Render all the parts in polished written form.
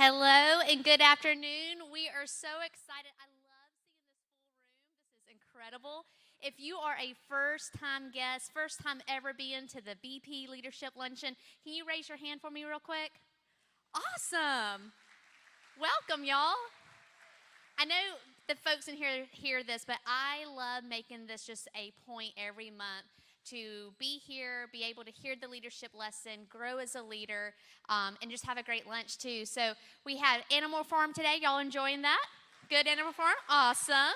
Hello and good afternoon. We are so excited. I love seeing this full room. This is incredible. If you are a first-time guest, first time ever being to the BP Leadership Luncheon, can you raise your hand for me real quick? Awesome. Welcome, y'all. I know the folks in here hear this, but I love making this just a point every month to be here, be able to hear the leadership lesson, grow as a leader, and just have a great lunch too. So we had Animal Farm today. Y'all enjoying that? Good Animal Farm? Awesome.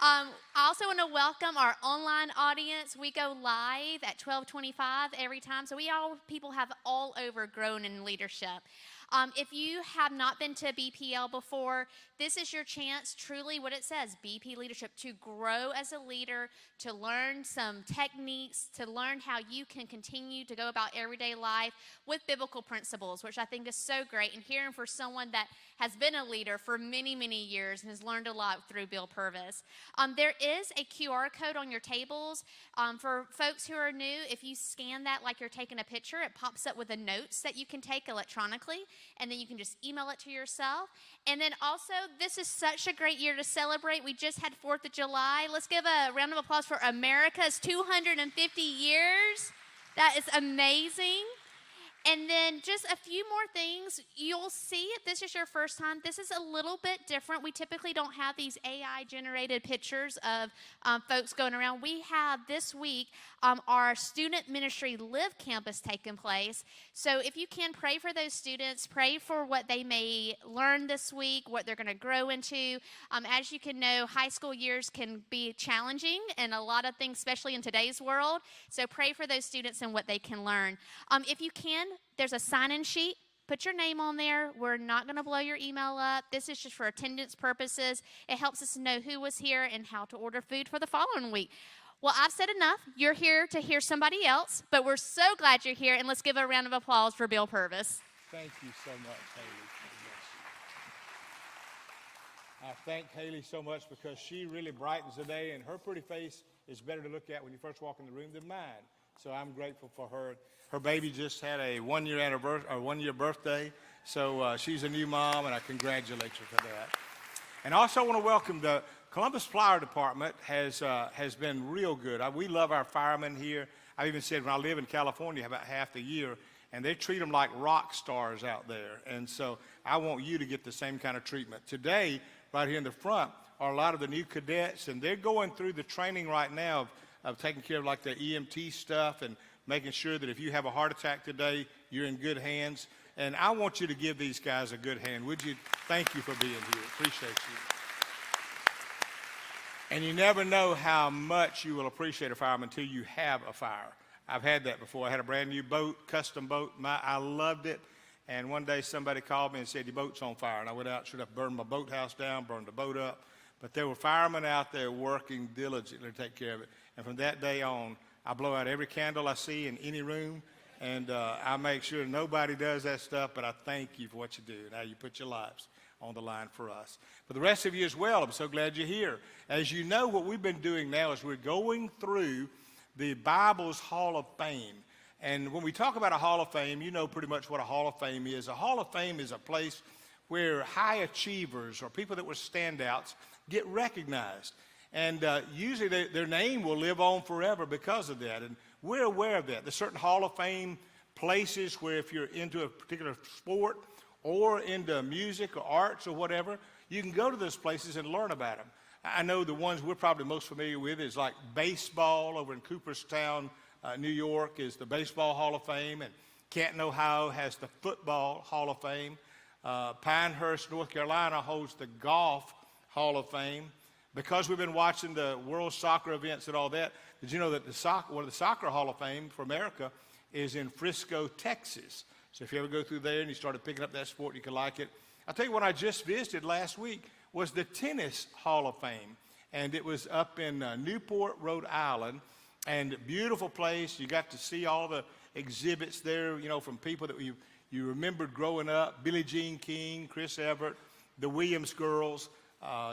I also want to welcome our online audience. We go live at 12:25 every time, so people have all over grown in leadership. If you have not been to BPL before, this is your chance, truly what it says, BP Leadership, to grow as a leader, to learn some techniques, to learn how you can continue to go about everyday life with biblical principles, which I think is so great. And hearing from someone that has been a leader for many, many years and has learned a lot through Bill Purvis. There is a QR code on your tables. For folks who are new, if you scan that like you're taking a picture, it pops up with the notes that you can take electronically, and then you can just email it to yourself. And then also, this is such a great year to celebrate. We just had 4th of July. Let's give a round of applause for America's 250 years. That is amazing. And then just a few more things. You'll see if this is your first time, this is a little bit different. We typically don't have these AI-generated pictures of folks going around. We have this week our Student Ministry Live Campus taking place. So if you can, pray for those students, pray for what they may learn this week, what they're going to grow into. As you can know, high school years can be challenging and a lot of things, especially in today's world. So pray for those students and what they can learn. If you can, there's a sign-in sheet. Put your name on there. We're not going to blow your email up. This is just for attendance purposes. It helps us to know who was here and how to order food for the following week. Well, I've said enough. You're here to hear somebody else, but we're so glad you're here, and let's give a round of applause for Bill Purvis. Thank you so much, Haley. I thank Haley so much because she really brightens the day, and her pretty face is better to look at when you first walk in the room than mine. So I'm grateful for her. Her baby just had a one-year birthday, so she's a new mom, and I congratulate her for that. And also want to welcome the Columbus Fire Department has been real good. We love our firemen here. I even said when I live in California about half the year, and they treat them like rock stars out there. And so I want you to get the same kind of treatment. Today, right here in the front, are a lot of the new cadets, and they're going through the training right now of taking care of like the EMT stuff and making sure that if you have a heart attack today, you're in good hands. And I want you to give these guys a good hand. Would you? Thank you for being here. Appreciate you. And you never know how much you will appreciate a fireman until you have a fire. I've had that before. I had a brand new boat, custom boat. I loved it. And one day somebody called me and said, your boat's on fire. And I went out, should have burned my boathouse down, burned the boat up. But there were firemen out there working diligently to take care of it. And from that day on, I blow out every candle I see in any room, and I make sure nobody does that stuff, but I thank you for what you do and how you put your lives on the line for us. For the rest of you as well, I'm so glad you're here. As you know, what we've been doing now is we're going through the Bible's Hall of Fame. And when we talk about a Hall of Fame, you know pretty much what a Hall of Fame is. A Hall of Fame is a place where high achievers or people that were standouts get recognized. And usually their name will live on forever because of that. And we're aware of that. There's certain Hall of Fame places where if you're into a particular sport or into music or arts or whatever, you can go to those places and learn about them. I know the ones we're probably most familiar with is like baseball over in Cooperstown, New York is the Baseball Hall of Fame. And Canton, Ohio has the Football Hall of Fame. Pinehurst, North Carolina holds the Golf Hall of Fame. Because we've been watching the World Soccer events and all that, did you know that one of the Soccer Hall of Fame for America is in Frisco, Texas? So if you ever go through there and you started picking up that sport, you can like it. I'll tell you what I just visited last week was the Tennis Hall of Fame. And it was up in Newport, Rhode Island. And beautiful place. You got to see all the exhibits there, you know, from people that you remembered growing up. Billie Jean King, Chris Evert, the Williams girls.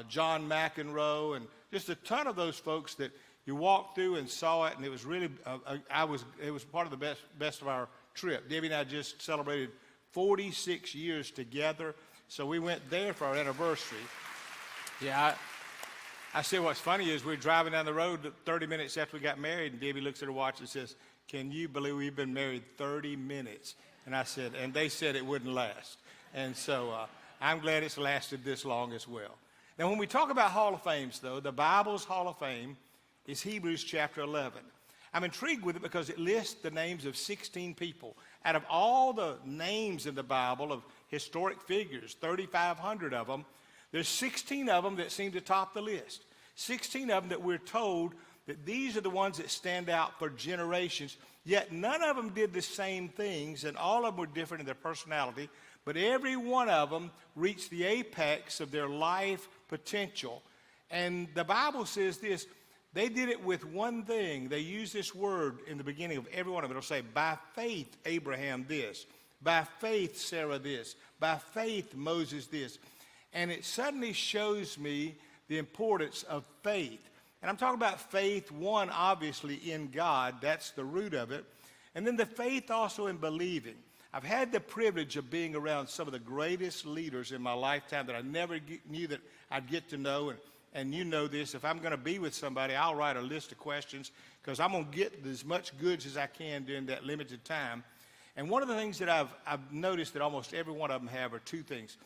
John McEnroe, and just a ton of those folks that you walked through and saw it, and it was really, it was part of the best of our trip. Debbie and I just celebrated 46 years together. So we went there for our anniversary. Yeah, I said what's funny is we're driving down the road 30 minutes after we got married, and Debbie looks at her watch and says, "Can you believe we've been married 30 minutes?" And I said, and they said it wouldn't last. And so I'm glad it's lasted this long as well. Now, when we talk about Hall of Fames, though, the Bible's Hall of Fame is Hebrews chapter 11. I'm intrigued with it because it lists the names of 16 people. Out of all the names in the Bible of historic figures, 3,500 of them, there's 16 of them that seem to top the list. 16 of them that we're told that these are the ones that stand out for generations, yet none of them did the same things, and all of them were different in their personality, but every one of them reached the apex of their life potential. And the Bible says this, they did it with one thing. They use this word in the beginning of every one of them. It'll say, by faith, Abraham this. By faith, Sarah this. By faith, Moses this. And it suddenly shows me the importance of faith. And I'm talking about faith, one, obviously, in God. That's the root of it. And then the faith also in believing. I've had the privilege of being around some of the greatest leaders in my lifetime that I never knew that I'd get to know. And you know this, if I'm going to be with somebody, I'll write a list of questions because I'm going to get as much goods as I can during that limited time. And one of the things that I've noticed that almost every one of them have are two things.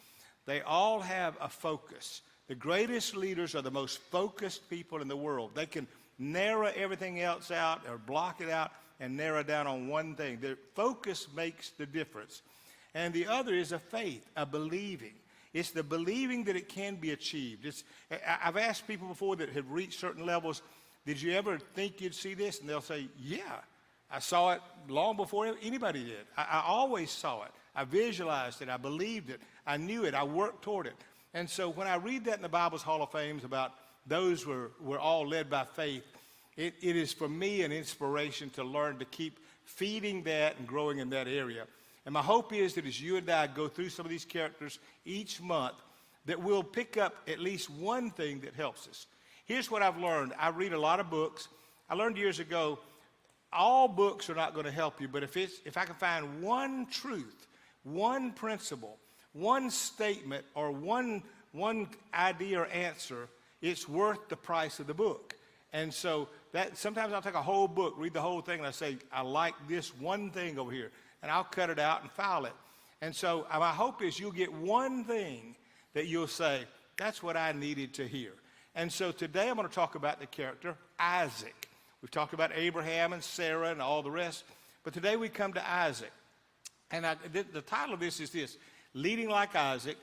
They all have a focus. The greatest leaders are the most focused people in the world. They can narrow everything else out or block it out and narrow down on one thing. Their focus makes the difference. And the other is a faith, a believing. It's the believing that it can be achieved. I've asked people before that have reached certain levels, did you ever think you'd see this? And they'll say, yeah, I saw it long before anybody did. I always saw it. I visualized it. I believed it. I knew it. I worked toward it. And so when I read that in the Bible's Hall of Fames about those were all led by faith, it is for me an inspiration to learn to keep feeding that and growing in that area. And my hope is that as you and I go through some of these characters each month, that we'll pick up at least one thing that helps us. Here's what I've learned. I read a lot of books. I learned years ago, all books are not going to help you, but if I can find one truth, one principle, one statement, or one idea or answer, it's worth the price of the book. And so that sometimes I'll take a whole book, read the whole thing, and I say, I like this one thing over here. And I'll cut it out and file it. And so my hope is you'll get one thing that you'll say, that's what I needed to hear. And so today I'm going to talk about the character Isaac. We've talked about Abraham and Sarah and all the rest, but today we come to Isaac. And the title of this is this, Leading Like Isaac,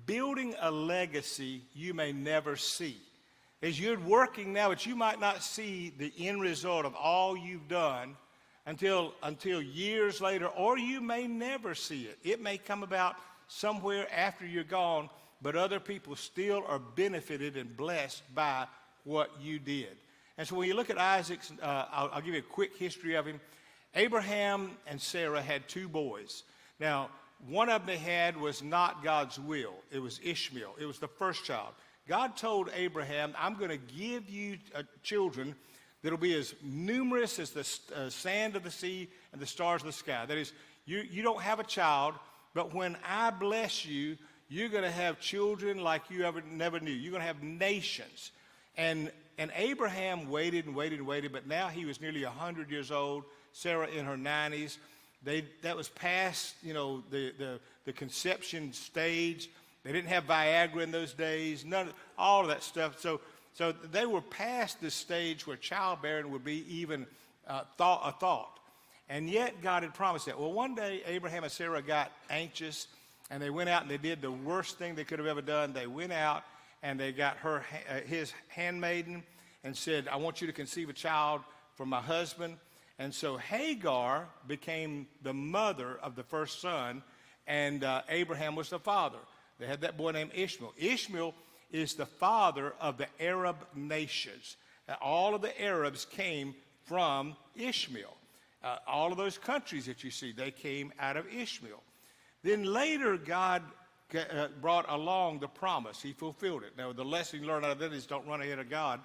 Building a Legacy You May Never See. As you're working now, but you might not see the end result of all you've done until years later, or you may never see it. It may come about somewhere after you're gone, but other people still are benefited and blessed by what you did. And so when you look at Isaac's, I'll give you a quick history of him. Abraham and Sarah had two boys. Now, one of them they had was not God's will. It was Ishmael. It was the first child. God told Abraham, I'm going to give you children that'll be as numerous as the sand of the sea and the stars of the sky. That is, you don't have a child, but when I bless you, you're going to have children like you never knew. You're going to have nations. And Abraham waited and waited and waited, but now he was nearly 100 years old, Sarah in her 90s. That was past, the conception stage. They didn't have Viagra in those days, all of that stuff. So they were past the stage where childbearing would be even a thought. And yet God had promised that. Well, one day Abraham and Sarah got anxious, and they went out and they did the worst thing they could have ever done. They went out and they got his handmaiden and said, I want you to conceive a child for my husband. And so Hagar became the mother of the first son, and Abraham was the father. They had that boy named Ishmael. Ishmael is the father of the Arab nations. All of the Arabs came from Ishmael. All of those countries that you see, they came out of Ishmael. Then later, God brought along the promise. He fulfilled it. Now, the lesson you learn out of that is don't run ahead of God.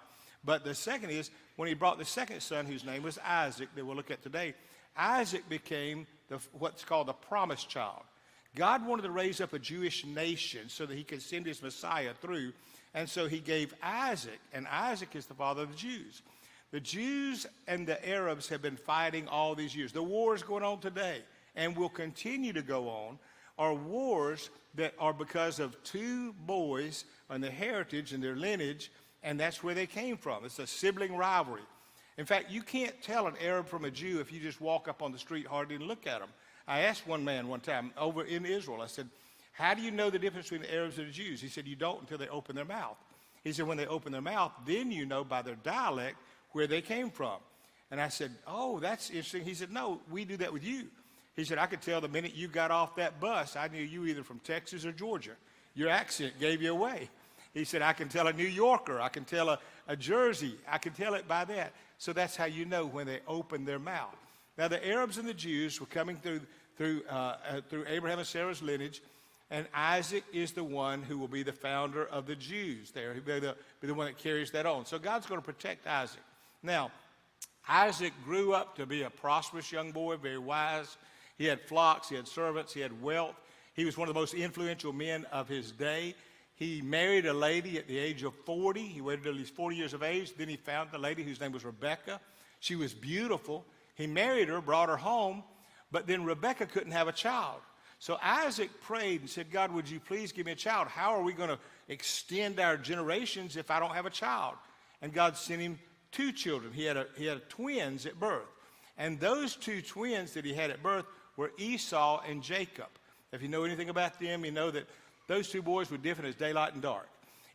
But the second is, when he brought the second son, whose name was Isaac, that we'll look at today, Isaac became what's called the promised child. God wanted to raise up a Jewish nation so that he could send his Messiah through. And so he gave Isaac, and Isaac is the father of the Jews. The Jews and the Arabs have been fighting all these years. The wars going on today and will continue to go on are wars that are because of two boys and their heritage and their lineage, and that's where they came from. It's a sibling rivalry. In fact, you can't tell an Arab from a Jew if you just walk up on the street hardly and look at them. I asked one man one time over in Israel, I said, how do you know the difference between the Arabs and the Jews? He said, you don't until they open their mouth. He said, when they open their mouth, then you know by their dialect where they came from. And I said, oh, that's interesting. He said, no, we do that with you. He said, I could tell the minute you got off that bus, I knew you either from Texas or Georgia. Your accent gave you away. He said, I can tell a New Yorker. I can tell a Jersey. I can tell it by that. So that's how you know when they open their mouth. Now, the Arabs and the Jews were coming through Abraham and Sarah's lineage, and Isaac is the one who will be the founder of the Jews there. He'll be the one that carries that on. So God's going to protect Isaac. Now, Isaac grew up to be a prosperous young boy, very wise. He had flocks, he had servants, he had wealth. He was one of the most influential men of his day. He married a lady at the age of 40. He waited until he was 40 years of age. Then he found the lady whose name was Rebekah. She was beautiful. He married her, brought her home, but then Rebekah couldn't have a child. So Isaac prayed and said, God, would you please give me a child? How are we going to extend our generations if I don't have a child? And God sent him 2 children. He had twins at birth. And those 2 twins that he had at birth were Esau and Jacob. If you know anything about them, you know that those 2 boys were different as daylight and dark.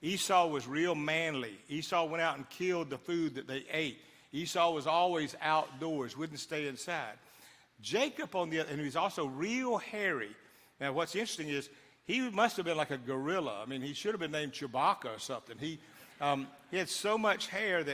Esau was real manly. Esau went out and killed the food that they ate. Esau was always outdoors, wouldn't stay inside. Jacob, on the other, and he was also real hairy. Now, what's interesting is he must have been like a gorilla. I mean, he should have been named Chewbacca or something. He had so much hair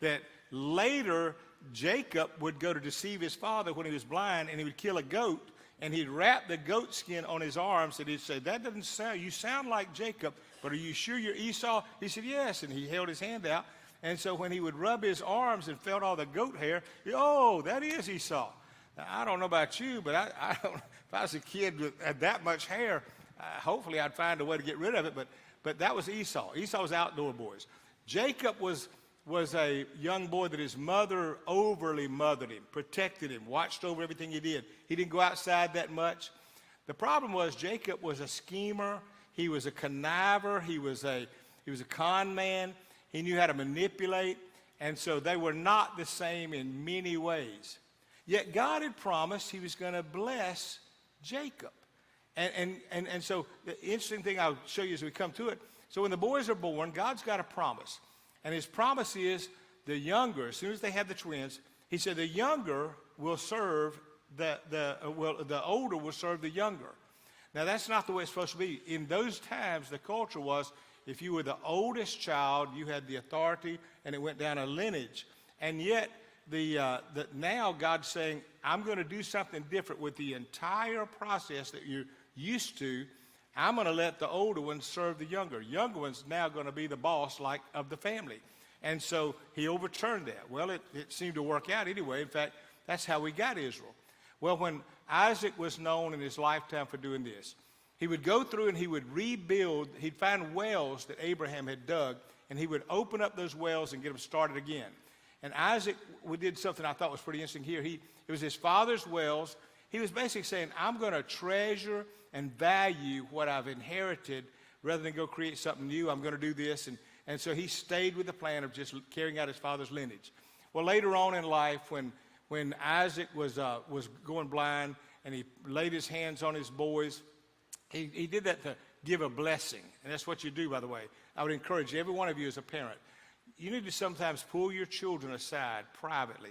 that later Jacob would go to deceive his father when he was blind, and he would kill a goat, and he'd wrap the goat skin on his arms, and he'd say, that doesn't sound, you sound like Jacob, but are you sure you're Esau? He said, yes, and he held his hand out. And so when he would rub his arms and felt all the goat hair, oh, that is Esau. Now, I don't know about you, but I don't, if I was a kid with that much hair, hopefully I'd find a way to get rid of it, but that was Esau. Esau was outdoor boys. Jacob was a young boy that his mother overly mothered him, protected him, watched over everything he did. He didn't go outside that much. The problem was Jacob was a schemer. He was a conniver. He was a con man. He knew how to manipulate. And so they were not the same in many ways. Yet God had promised he was going to bless Jacob. And so the interesting thing I'll show you as we come to it. So when the boys are born, God's got a promise. And his promise is the younger, as soon as they have the twins, he said the younger will serve the older will serve the younger. Now that's not the way it's supposed to be. In those times, the culture was if you were the oldest child, you had the authority, and it went down a lineage. And yet, now God's saying, I'm going to do something different with the entire process that you're used to. I'm going to let the older ones serve the younger. Younger ones now going to be the boss of the family. And so he overturned that. Well, it seemed to work out anyway. In fact, that's how we got Israel. Well, when Isaac was known in his lifetime for doing this, he would go through and he would rebuild. He'd find wells that Abraham had dug, and he would open up those wells and get them started again. And Isaac did something I thought was pretty interesting here. It was his father's wells. He was basically saying, I'm going to treasure and value what I've inherited rather than go create something new. I'm going to do this. And so he stayed with the plan of just carrying out his father's lineage. Well, later on in life, when Isaac was going blind and he laid his hands on his boys, he did that to give a blessing. And that's what you do, by the way. I would encourage every one of you as a parent. You need to sometimes pull your children aside privately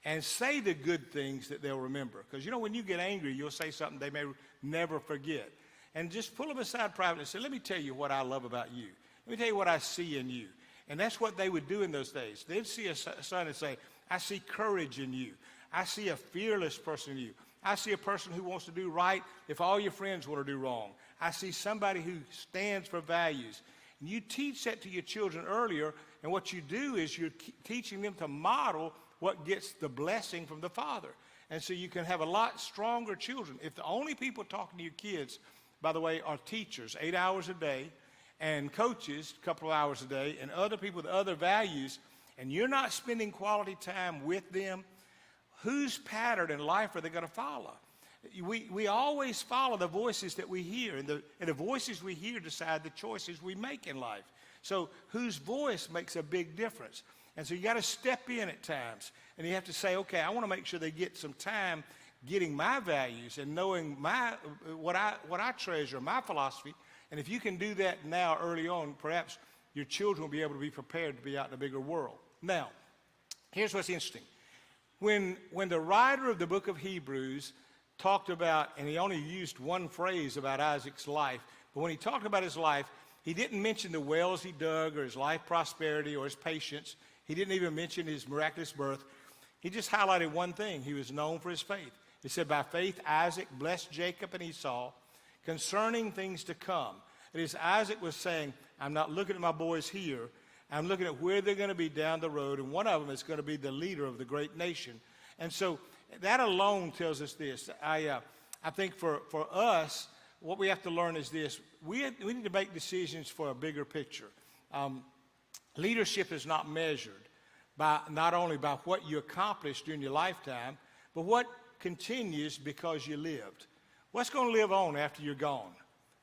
and say the good things that they'll remember. Because, when you get angry, you'll say something they may never forget. And just pull them aside privately and say, let me tell you what I love about you. Let me tell you what I see in you. And that's what they would do in those days. They'd see a son and say, I see courage in you. I see a fearless person in you. I see a person who wants to do right if all your friends want to do wrong. I see somebody who stands for values. And you teach that to your children earlier, and what you do is you're teaching them to model what gets the blessing from the Father. And so you can have a lot stronger children. If the only people talking to your kids, by the way, are teachers, 8 hours a day, and coaches, a couple of hours a day, and other people with other values, and you're not spending quality time with them, whose pattern in life are they going to follow? We always follow the voices that we hear, and the voices we hear decide the choices we make in life. So whose voice makes a big difference? And so you got to step in at times, and you have to say, okay, I want to make sure they get some time getting my values and knowing what I treasure, my philosophy. And if you can do that now early on, perhaps your children will be able to be prepared to be out in a bigger world. Now, here's what's interesting. When the writer of the book of Hebrews talked about, and he only used one phrase about Isaac's life, but when he talked about his life, he didn't mention the wells he dug or his life prosperity or his patience. He didn't even mention his miraculous birth. He just highlighted one thing. He was known for his faith. He said, by faith, Isaac blessed Jacob and Esau concerning things to come. That is, Isaac was saying, I'm not looking at my boys here. I'm looking at where they're going to be down the road, and one of them is going to be the leader of the great nation. And so that alone tells us this. I think for us, what we have to learn is this. We need to make decisions for a bigger picture. Leadership is not measured not only by what you accomplished during your lifetime, but what continues because you lived. What's going to live on after you're gone?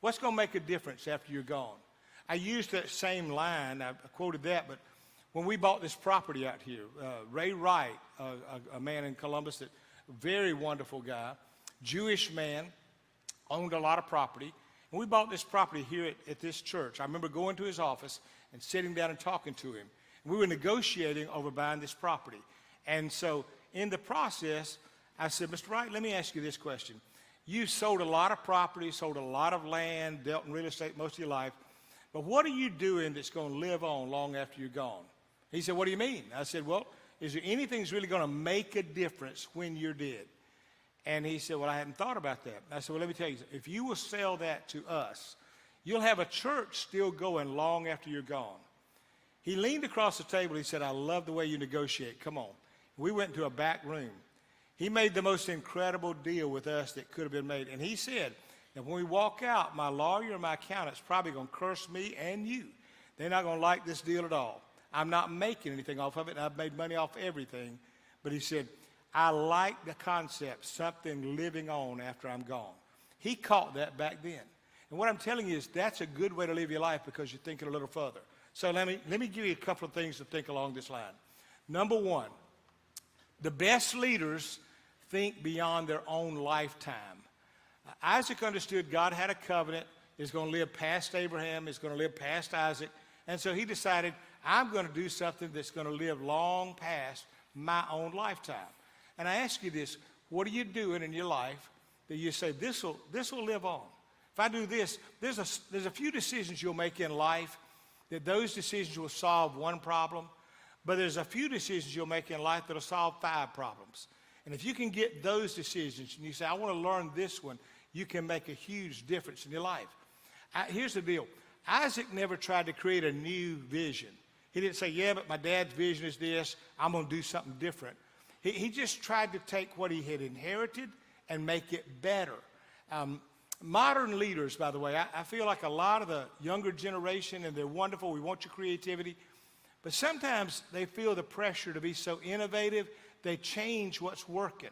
What's going to make a difference after you're gone? I used that same line, I quoted that, but when we bought this property out here, Ray Wright, a man in Columbus, a very wonderful guy, Jewish man, owned a lot of property, and we bought this property here at this church. I remember going to his office and sitting down and talking to him. We were negotiating over buying this property. And so in the process, I said, Mr. Wright, let me ask you this question. You've sold a lot of property, sold a lot of land, dealt in real estate most of your life, but what are you doing that's going to live on long after you're gone? He said, what do you mean? I said, well, is there anything that's really going to make a difference when you're dead? And he said, well, I hadn't thought about that. I said, well, let me tell you, if you will sell that to us, you'll have a church still going long after you're gone. He leaned across the table. He said, I love the way you negotiate. Come on. We went into a back room. He made the most incredible deal with us that could have been made. And he said, that when we walk out, my lawyer and my accountant's probably going to curse me and you. They're not going to like this deal at all. I'm not making anything off of it. I've made money off everything. But he said, I like the concept, something living on after I'm gone. He caught that back then. And what I'm telling you is that's a good way to live your life because you're thinking a little further. So let me give you a couple of things to think along this line. Number one, the best leaders think beyond their own lifetime. Isaac understood God had a covenant. It's going to live past Abraham. It's going to live past Isaac. And so he decided, I'm going to do something that's going to live long past my own lifetime. And I ask you this, what are you doing in your life that you say, this will live on? If I do this, there's a few decisions you'll make in life that those decisions will solve one problem, but there's a few decisions you'll make in life that'll solve 5 problems. And if you can get those decisions and you say, I want to learn this one, you can make a huge difference in your life. Here's the deal. Isaac never tried to create a new vision. He didn't say, yeah, but my dad's vision is this. I'm going to do something different. He just tried to take what he had inherited and make it better. Modern leaders, by the way, I feel like a lot of the younger generation, and they're wonderful. We want your creativity. But sometimes they feel the pressure to be so innovative, they change what's working.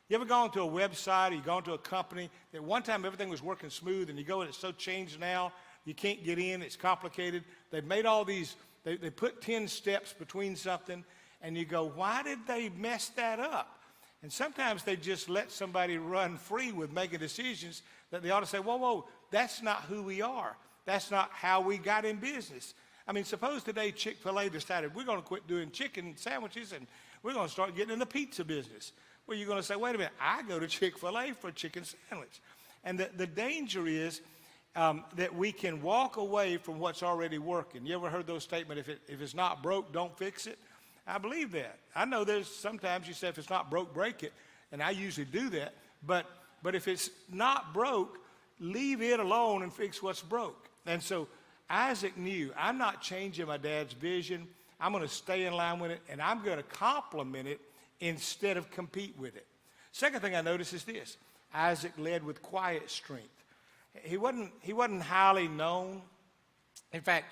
You ever gone to a website or you gone to a company that one time everything was working smooth and you go and it's so changed now, you can't get in, it's complicated. They've made all these, they put 10 steps between something and you go, why did they mess that up? And sometimes they just let somebody run free with making decisions that they ought to say, whoa, that's not who we are. That's not how we got in business. I mean, suppose today Chick-fil-A decided we're going to quit doing chicken sandwiches and we're going to start getting in the pizza business. Well, you're going to say, wait a minute, I go to Chick-fil-A for a chicken sandwich. And the danger is that we can walk away from what's already working. You ever heard those statements, if it's not broke, don't fix it? I believe that. I know there's sometimes you say if it's not broke, break it, and I usually do that. But if it's not broke, leave it alone and fix what's broke. And so Isaac knew, I'm not changing my dad's vision. I'm going to stay in line with it, and I'm going to complement it instead of compete with it. Second thing I notice is this: Isaac led with quiet strength. He wasn't highly known. In fact,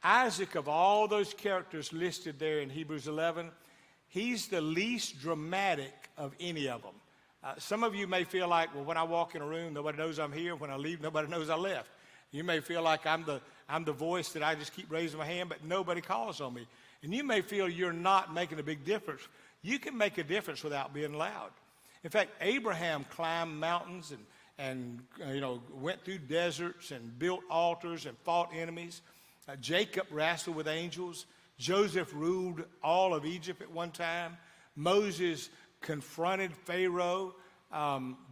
Isaac, of all those characters listed there in Hebrews 11, he's the least dramatic of any of them. Some of you may feel like, well, when I walk in a room, nobody knows I'm here. When I leave, nobody knows I left. You may feel like I'm the voice that I just keep raising my hand, but nobody calls on me. And you may feel you're not making a big difference. You can make a difference without being loud. In fact, Abraham climbed mountains and went through deserts and built altars and fought enemies. Jacob wrestled with angels. Joseph ruled all of Egypt at one time. Moses confronted Pharaoh.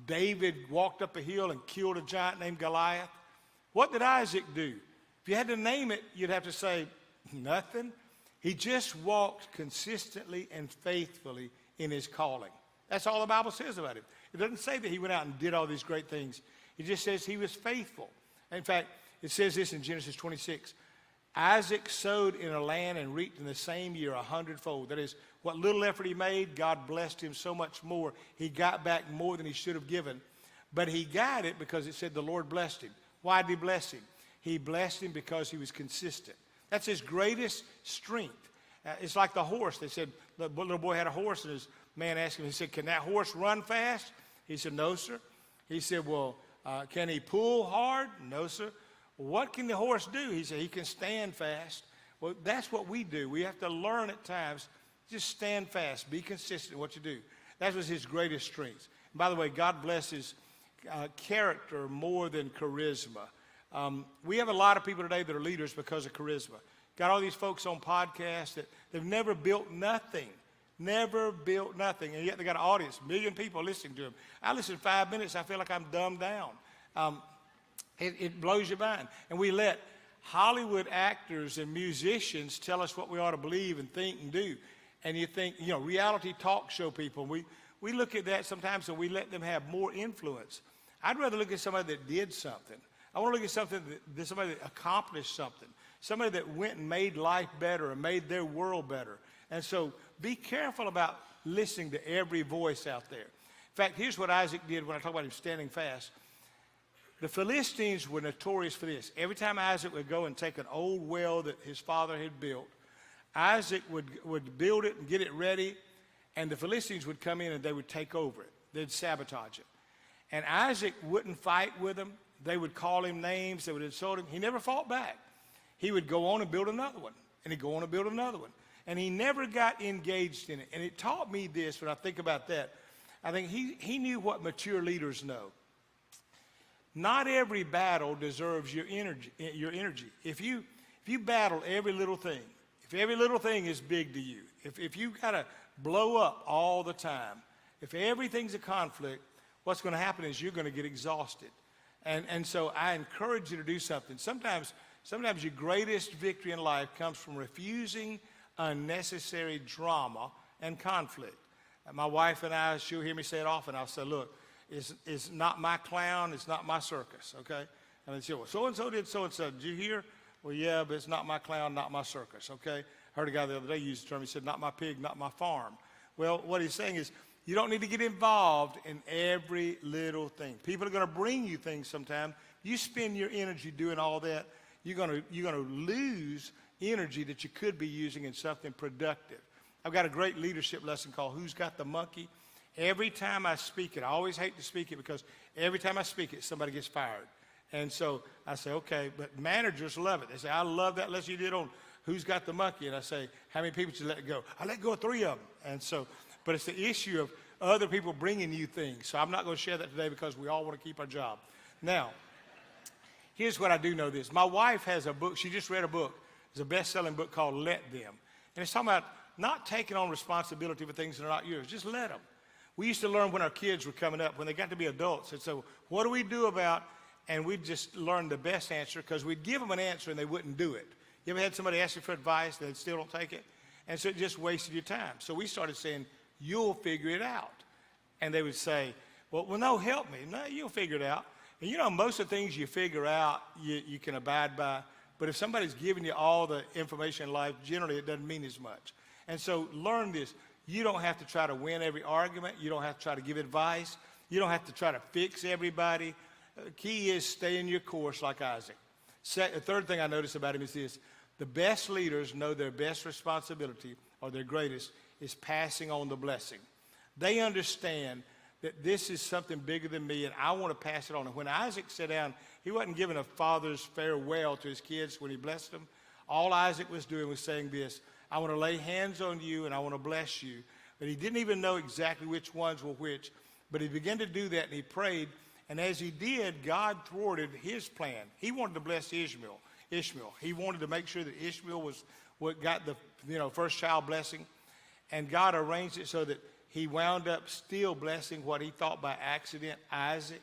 David walked up a hill and killed a giant named Goliath. What did Isaac do? If you had to name it, you'd have to say nothing. He just walked consistently and faithfully in his calling. That's all the Bible says about him. It doesn't say that he went out and did all these great things. It just says he was faithful. In fact, it says this in Genesis 26. Isaac sowed in a land and reaped in the same year 100-fold. That is, what little effort he made, God blessed him so much more. He got back more than he should have given. But he got it because it said the Lord blessed him. Why did he bless him? He blessed him because he was consistent. That's his greatest strength. It's like the horse. They said the little boy had a horse, and his man asked him, he said, "Can that horse run fast?" He said, "No, sir." He said, "Well, can he pull hard?" "No, sir." "Well, what can the horse do?" He said, "He can stand fast." Well, that's what we do. We have to learn at times, just stand fast, be consistent in what you do. That was his greatest strength. And by the way, God blesses character more than charisma. We have a lot of people today that are leaders because of charisma. Got all these folks on podcasts that they've never built nothing. Never built nothing, and yet they got an audience, 1 million people listening to them. I listen 5 minutes, I feel like I'm dumbed down. It blows your mind. And we let Hollywood actors and musicians tell us what we ought to believe and think and do. And you think, reality talk show people, we look at that sometimes and we let them have more influence. I'd rather look at somebody that did something. I want to look at somebody that accomplished something, somebody that went and made life better and made their world better. And so be careful about listening to every voice out there. In fact, here's what Isaac did when I talk about him standing fast. The Philistines were notorious for this. Every time Isaac would go and take an old well that his father had built, Isaac would build it and get it ready, and the Philistines would come in and they would take over it. They'd sabotage it. And Isaac wouldn't fight with them. They would call him names. They would insult him. He never fought back. He would go on and build another one, and he'd go on and build another one. And he never got engaged in it. And it taught me this when I think about that. I think he knew what mature leaders know. Not every battle deserves your energy. If you battle every little thing, if every little thing is big to you, if you got to blow up all the time, if everything's a conflict, what's going to happen is you're going to get exhausted. And so I encourage you to do something. Sometimes your greatest victory in life comes from refusing unnecessary drama and conflict. My wife and I, she'll hear me say it often. I'll say, "Look, it's not my clown, it's not my circus," okay? And then she'll, "Well, so-and-so did so-and-so. Did you hear?" "Well, yeah, but it's not my clown, not my circus," okay? Heard a guy the other day use the term. He said, "Not my pig, not my farm." Well, what he's saying is you don't need to get involved in every little thing. People are going to bring you things sometimes. You spend your energy doing all that, you're going to lose energy that you could be using in something productive. I've got a great leadership lesson called Who's Got the Monkey? Every time I speak it, I always hate to speak it because every time I speak it, somebody gets fired. And so I say, okay, but managers love it. They say, "I love that lesson you did on Who's Got the Monkey?" And I say, "How many people did you let go?" "I let go of 3 of them. And so, but it's the issue of other people bringing you things. So I'm not going to share that today because we all want to keep our job. Now, here's what I do know this. My wife has a book. She just read a book. It's a best-selling book called Let Them. And it's talking about not taking on responsibility for things that are not yours. Just let them. We used to learn when our kids were coming up, when they got to be adults. And so what do we do about, and we'd just learn the best answer because we'd give them an answer and they wouldn't do it. You ever had somebody ask you for advice and they still don't take it? And so it just wasted your time. So we started saying, "You'll figure it out." And they would say, well, no, help me. "No, you'll figure it out." And most of the things you figure out, you can abide by. But if somebody's giving you all the information in life, generally it doesn't mean as much. And so learn this. You don't have to try to win every argument. You don't have to try to give advice. You don't have to try to fix everybody. The key is stay in your course like Isaac. The third thing I notice about him is this. The best leaders know their best responsibility, or their greatest, is passing on the blessing. They understand that this is something bigger than me, and I want to pass it on. And when Isaac sat down, he wasn't giving a father's farewell to his kids when he blessed them. All Isaac was doing was saying this: I want to lay hands on you, and I want to bless you. But he didn't even know exactly which ones were which. But he began to do that, and he prayed. And as he did, God thwarted his plan. He wanted to bless Ishmael. He wanted to make sure that Ishmael was what got the first child blessing. And God arranged it so that he wound up still blessing what he thought by accident, Isaac.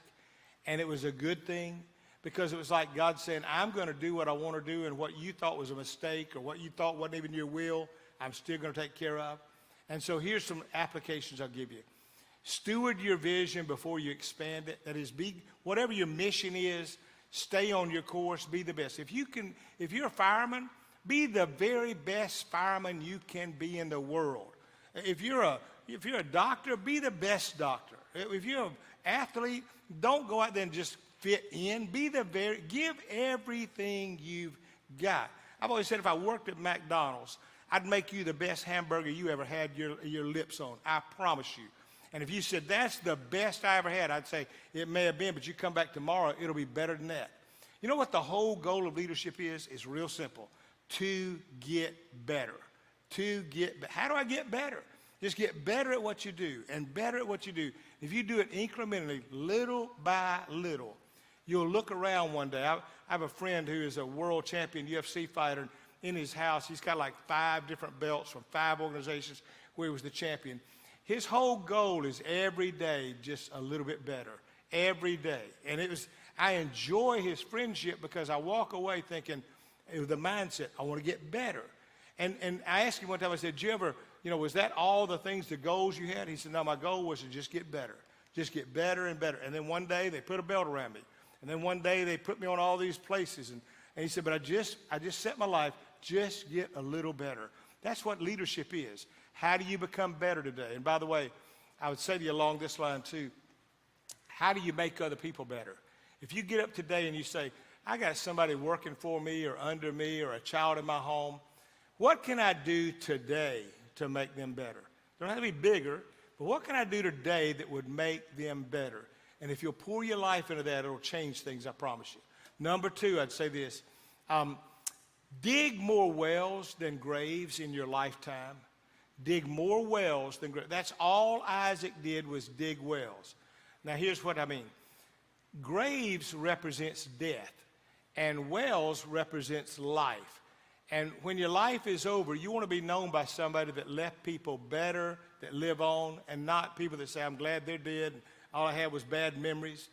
And it was a good thing, because it was like God saying, I'm going to do what I want to do, and what you thought was a mistake or what you thought wasn't even your will, I'm still going to take care of. And so here's some applications I'll give you. Steward your vision before you expand it. That is, whatever your mission is, stay on your course, be the best. If you're a fireman, be the very best fireman you can be in the world. If you're a doctor, be the best doctor. If you're an athlete, don't go out there and just fit in. Give everything you've got. I've always said if I worked at McDonald's, I'd make you the best hamburger you ever had your lips on. I promise you. And if you said, that's the best I ever had, I'd say, it may have been, but you come back tomorrow, it'll be better than that. You know what the whole goal of leadership is? It's real simple. To get better. How do I get better? Just get better at what you do, and better at what you do. If you do it incrementally, little by little, you'll look around one day. I have a friend who is a world champion UFC fighter. In his house, he's got like 5 different belts from 5 organizations where he was the champion. His whole goal is every day just a little bit better, every day. And I enjoy his friendship because I walk away thinking, with the mindset, I want to get better. And I asked him one time, I said, did you ever, was that all the goals you had? He said, no, my goal was to just get better and better. And then one day they put a belt around me. And then one day they put me on all these places. And he said, but I just set my life, just get a little better. That's what leadership is. How do you become better today? And by the way, I would say to you along this line too, how do you make other people better? If you get up today and you say, I got somebody working for me or under me or a child in my home, what can I do today to make them better? They don't have to be bigger, but what can I do today that would make them better? And if you'll pour your life into that, it'll change things, I promise you. Number 2, I'd say this. Dig more wells than graves in your lifetime. Dig more wells than graves. That's all Isaac did, was dig wells. Now here's what I mean. Graves represents death, and wells represents life. And when your life is over, you want to be known by somebody that left people better, that live on, and not people that say, I'm glad they're dead, and all I had was bad memories.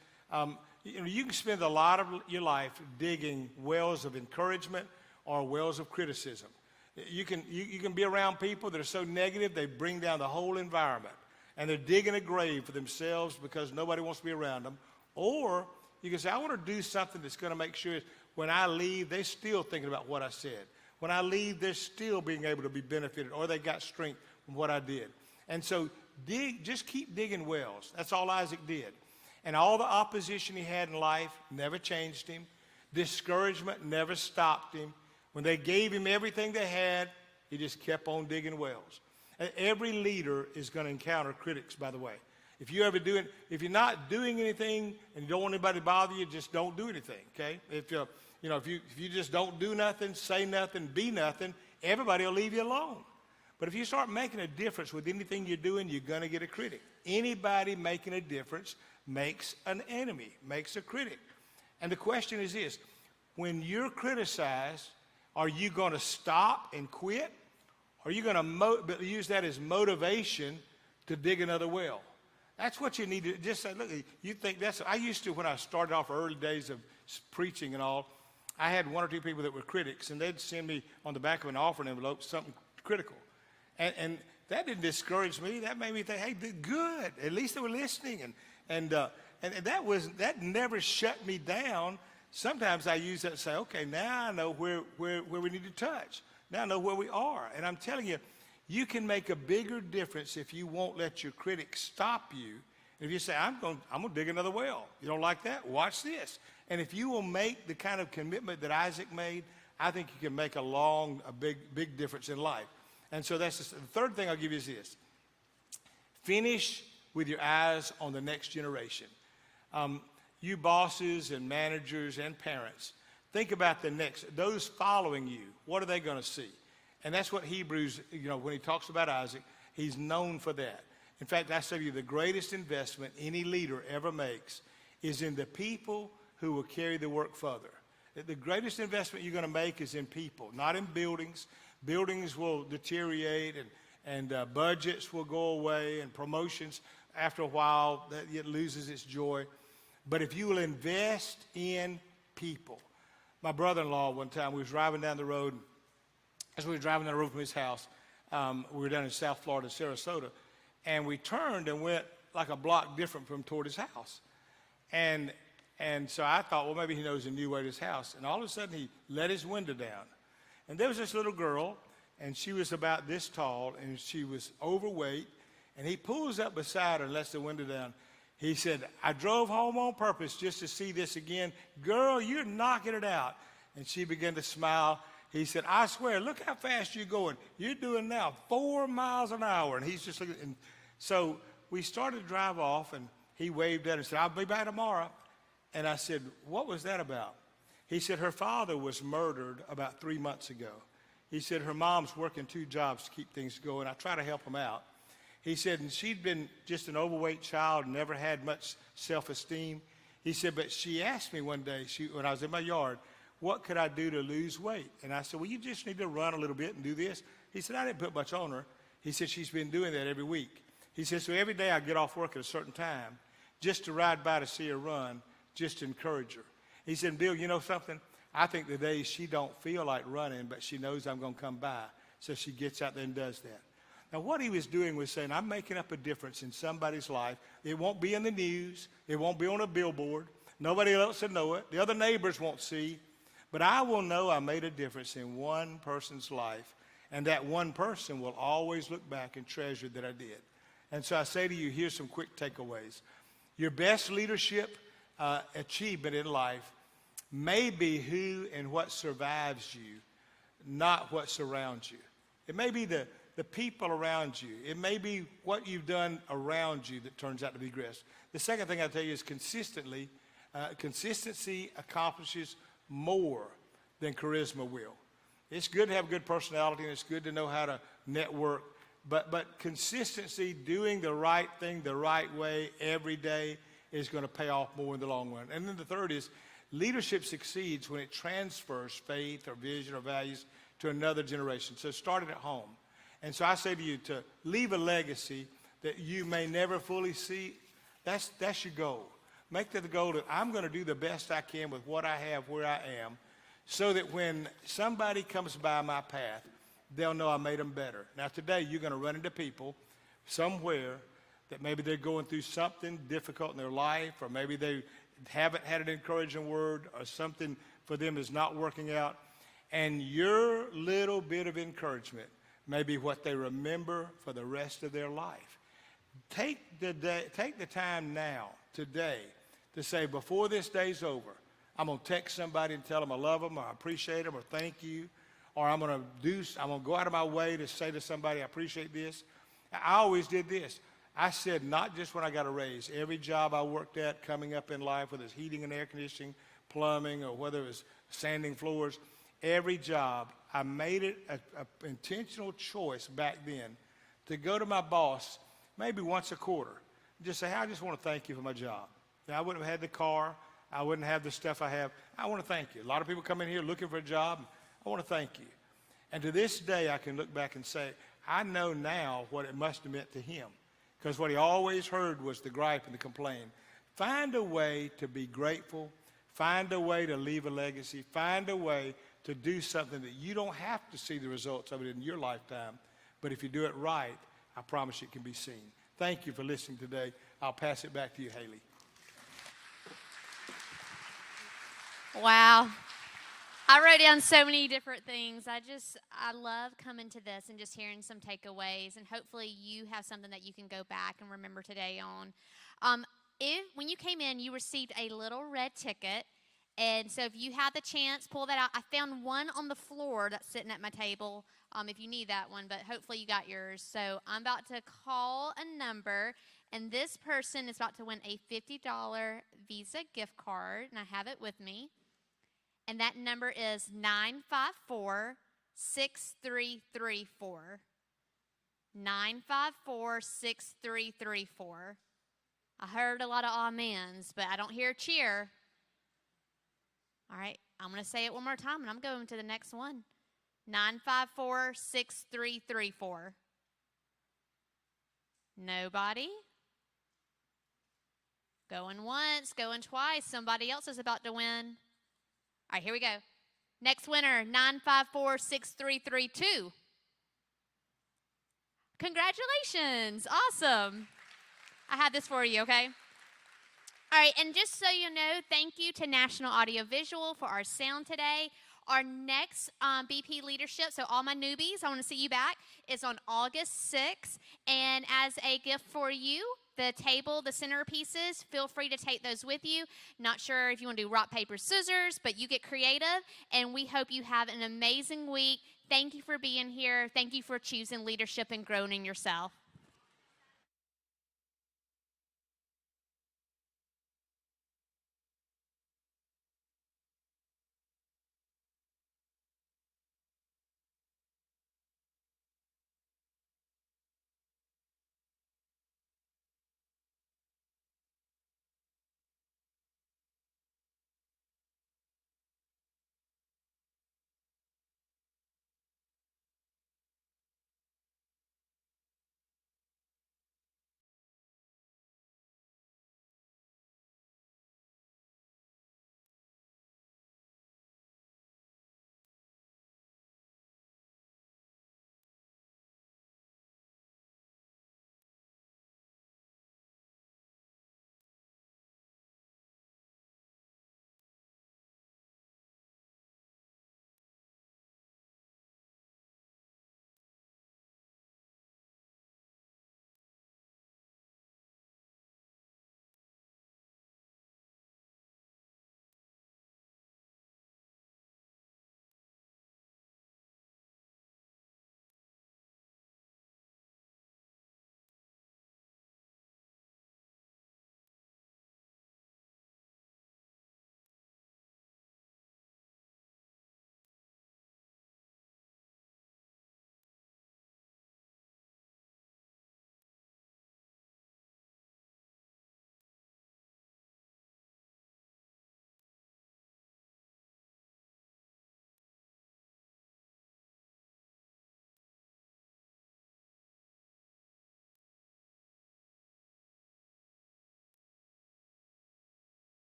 You can spend a lot of your life digging wells of encouragement or wells of criticism. You can be around people that are so negative, they bring down the whole environment. And they're digging a grave for themselves because nobody wants to be around them. Or you can say, I want to do something that's going to make sure when I leave, they're still thinking about what I said. When I leave, they're still being able to be benefited, or they got strength from what I did. And so just keep digging wells. That's all Isaac did. And all the opposition he had in life never changed him. Discouragement never stopped him. When they gave him everything they had, he just kept on digging wells. And every leader is going to encounter critics, by the way. If you're not doing anything and you don't want anybody to bother you, just don't do anything, okay? If you just don't do nothing, say nothing, be nothing, everybody will leave you alone. But if you start making a difference with anything you're doing, you're going to get a critic. Anybody making a difference makes an enemy, makes a critic. And the question is this: when you're criticized, are you going to stop and quit? Or are you going to use that as motivation to dig another well? That's what you need to just say. Look, you think I used to, when I started off early days of preaching and all, I had 1 or 2 people that were critics, and they'd send me on the back of an offering envelope something critical. And that didn't discourage me. That made me think, hey, good. At least they were listening. And that never shut me down. Sometimes I use that to say, okay, now I know where we need to touch. Now I know where we are. And I'm telling you, You can make a bigger difference if you won't let your critics stop you. If you say, I'm going to dig another well. You don't like that? Watch this. And if you will make the kind of commitment that Isaac made, I think you can make a big difference in life. And so that's the third thing I'll give you is this. Finish with your eyes on the next generation. You bosses and managers and parents, think about those following you. What are they going to see? And that's what Hebrews, when he talks about Isaac, he's known for that. In fact, I say to you, the greatest investment any leader ever makes is in the people who will carry the work further. The greatest investment you're going to make is in people, not in buildings. Buildings will deteriorate and budgets will go away and promotions, after a while, it loses its joy. But if you will invest in people. My brother-in-law, one time, we was driving down the road. As we were driving down the road from his house, we were down in South Florida, Sarasota, and we turned and went like a block different from toward his house. And so I thought, well, maybe he knows a new way to his house. And all of a sudden, he let his window down. And there was this little girl, and she was about this tall, and she was overweight. And he pulls up beside her and lets the window down. He said, I drove home on purpose just to see this again. Girl, you're knocking it out. And she began to smile. He said, I swear, look how fast you're going. You're doing now 4 miles an hour. And he's just looking. And so we started to drive off, and he waved at her and said, I'll be back tomorrow. And I said, what was that about? He said, her father was murdered about 3 months ago. He said, her mom's working 2 jobs to keep things going. I try to help him out. He said, and she'd been just an overweight child, never had much self-esteem. He said, but she asked me one day, when I was in my yard, what could I do to lose weight? And I said, well, you just need to run a little bit and do this. He said, I didn't put much on her. He said, she's been doing that every week. He said, so every day I get off work at a certain time just to ride by to see her run, just to encourage her. He said, Bill, you know something? I think the days she don't feel like running, but she knows I'm going to come by. So she gets out there and does that. Now, what he was doing was saying, I'm making up a difference in somebody's life. It won't be in the news. It won't be on a billboard. Nobody else will know it. The other neighbors won't see. But I will know I made a difference in one person's life, and that one person will always look back and treasure that I did. And so I say to you, here's some quick takeaways. Your best leadership achievement in life may be who and what survives you, not what surrounds you. It may be the people around you. It may be what you've done around you that turns out to be greatest. The second thing I'll tell you is consistency accomplishes more than charisma will. It's good to have good personality, and it's good to know how to network, but consistency, doing the right thing the right way every day is going to pay off more in the long run. And then the third is leadership succeeds when it transfers faith or vision or values to another generation. So it started at home. And so I say to you, to leave a legacy that you may never fully see, that's your goal. Make that the goal that I'm going to do the best I can with what I have where I am, so that when somebody comes by my path, they'll know I made them better. Now today, you're going to run into people somewhere that maybe they're going through something difficult in their life, or maybe they haven't had an encouraging word, or something for them is not working out. And your little bit of encouragement may be what they remember for the rest of their life. Take the time now, today, to say, before this day's over, I'm going to text somebody and tell them I love them, or I appreciate them, or thank you, or I'm going to go out of my way to say to somebody, I appreciate this. I always did this. I said, not just when I got a raise, every job I worked at coming up in life, whether it's heating and air conditioning, plumbing, or whether it was sanding floors, every job, I made it an intentional choice back then to go to my boss maybe once a quarter and just say, hey, I just want to thank you for my job. Now, I wouldn't have had the car. I wouldn't have the stuff I have. I want to thank you. A lot of people come in here looking for a job. I want to thank you. And to this day, I can look back and say, I know now what it must have meant to him, because what he always heard was the gripe and the complaint. Find a way to be grateful. Find a way to leave a legacy. Find a way to do something that you don't have to see the results of it in your lifetime. But if you do it right, I promise you it can be seen. Thank you for listening today. I'll pass it back to you, Haley. Wow. I wrote down so many different things. I love coming to this and just hearing some takeaways, and hopefully you have something that you can go back and remember today on. When you came in, you received a little red ticket, and so if you had the chance, pull that out. I found one on the floor that's sitting at my table. If you need that one, but hopefully you got yours. So I'm about to call a number, and this person is about to win a $50 Visa gift card, and I have it with me. And that number is 954-6334. 954-6334. I heard a lot of amens, but I don't hear a cheer. All right, I'm going to say it one more time, and I'm going to the next one. 954-6334. Nobody? Going once, going twice. Somebody else is about to win. All right, here we go. Next winner, 954-6332. Congratulations. Awesome. I had this for you, okay? All right, and just so you know, thank you to National Audiovisual for our sound today. Our next BP leadership, so all my newbies, I want to see you back, is on August 6th. And as a gift for you, the table, the centerpieces, feel free to take those with you. Not sure if you want to do rock, paper, scissors, but you get creative. And we hope you have an amazing week. Thank you for being here. Thank you for choosing leadership and growing in yourself.